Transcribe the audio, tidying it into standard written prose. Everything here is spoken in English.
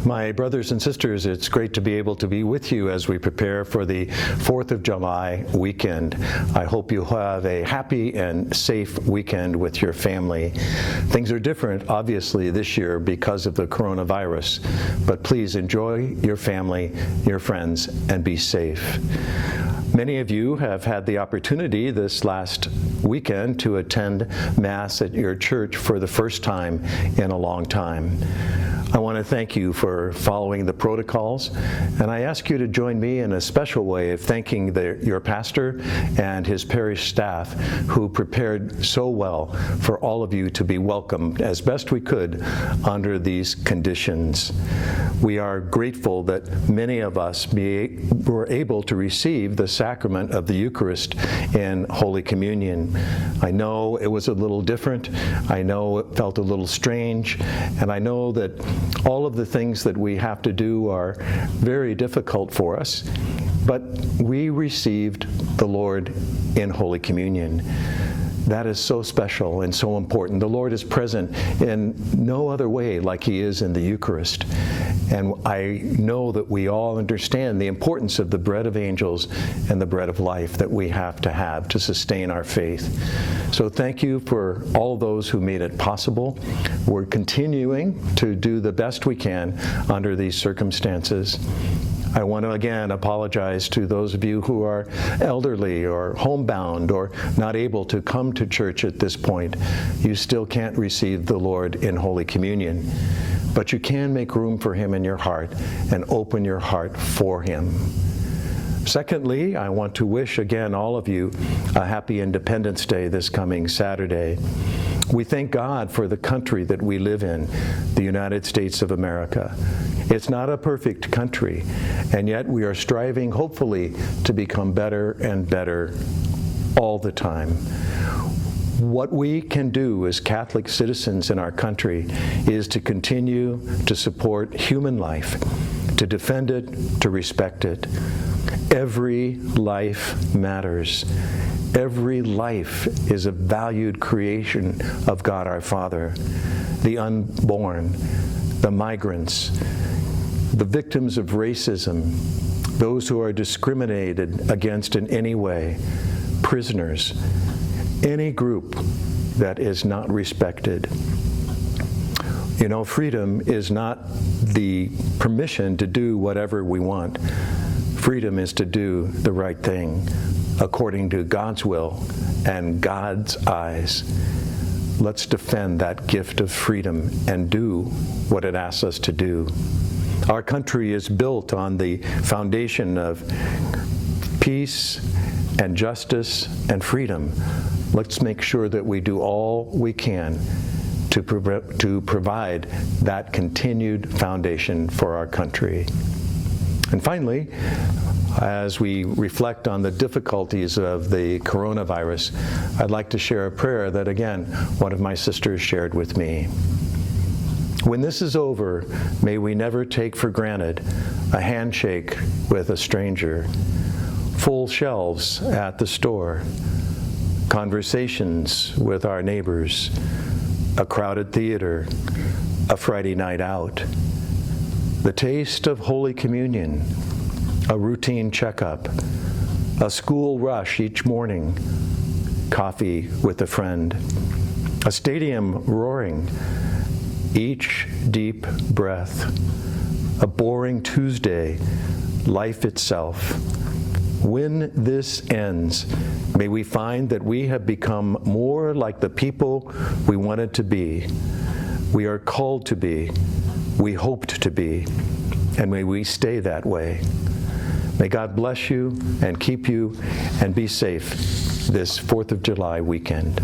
My brothers and sisters, it's great to be able to be with you as we prepare for the 4th of July weekend. I hope you have a happy and safe weekend with your family. Things are different, obviously, this year because of the coronavirus, but please enjoy your family, your friends, and be safe. Many of you have had the opportunity this last weekend to attend Mass at your church for the first time in a long time. I want to thank you for following the protocols, and I ask you to join me in a special way of thanking your pastor and his parish staff who prepared so well for all of you to be welcomed as best we could under these conditions. We are grateful that many of us were able to receive the sacrament of the Eucharist in Holy Communion. I know it was a little different. I know it felt a little strange, and I know that all of the things that we have to do are very difficult for us, but we received the Lord in Holy Communion. That is so special and so important. The Lord is present in no other way like He is in the Eucharist. And I know that we all understand the importance of the bread of angels and the bread of life that we have to sustain our faith. So thank you for all those who made it possible. We're continuing to do the best we can under these circumstances. I want to again apologize to those of you who are elderly or homebound or not able to come to church at this point. You still can't receive the Lord in Holy Communion, but you can make room for Him in your heart and open your heart for Him. Secondly, I want to wish again all of you a happy Independence Day this coming Saturday. We thank God for the country that we live in, the United States of America. It's not a perfect country, and yet we are striving, hopefully, to become better and better all the time. What we can do as Catholic citizens in our country is to continue to support human life, to defend it, to respect it. Every life matters. Every life is a valued creation of God our Father. The unborn, the migrants, the victims of racism, those who are discriminated against in any way, prisoners, any group that is not respected. You know, freedom is not the permission to do whatever we want. Freedom is to do the right thing according to God's will and God's eyes. Let's defend that gift of freedom and do what it asks us to do. Our country is built on the foundation of peace and justice and freedom. Let's make sure that we do all we can to provide that continued foundation for our country. And finally, as we reflect on the difficulties of the coronavirus, I'd like to share a prayer that, again, one of my sisters shared with me. When this is over, may we never take for granted a handshake with a stranger, full shelves at the store, conversations with our neighbors, a crowded theater, a Friday night out, the taste of Holy Communion, a routine checkup, a school rush each morning, coffee with a friend, a stadium roaring, each deep breath, a boring Tuesday, life itself. When this ends, may we find that we have become more like the people we wanted to be, we are called to be, we hoped to be, and may we stay that way. May God bless you and keep you and be safe this 4th of July weekend.